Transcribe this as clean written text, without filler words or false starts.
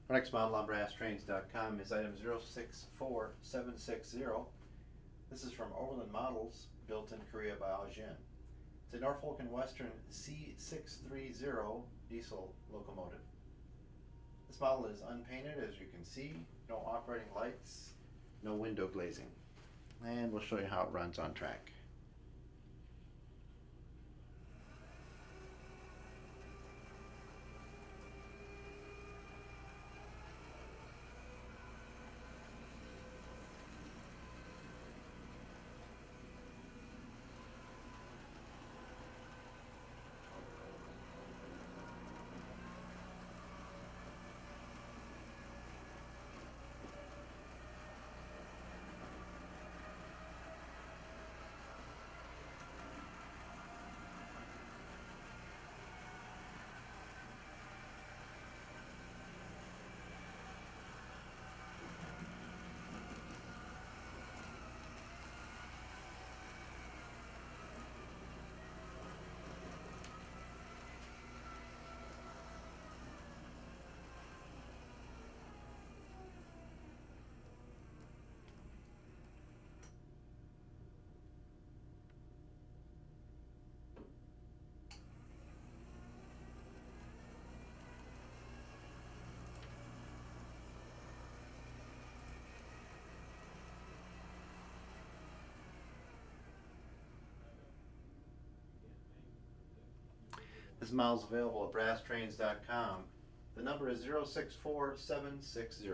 Our next model on BrassTrains.com is item 064760. This is from Overland Models, built in Korea by Aojin. It's a Norfolk and Western C630 diesel locomotive. This model is unpainted, as you can see, no operating lights, no window glazing. And we'll show you how it runs on track. This model is available at BrassTrains.com. The number is 064760.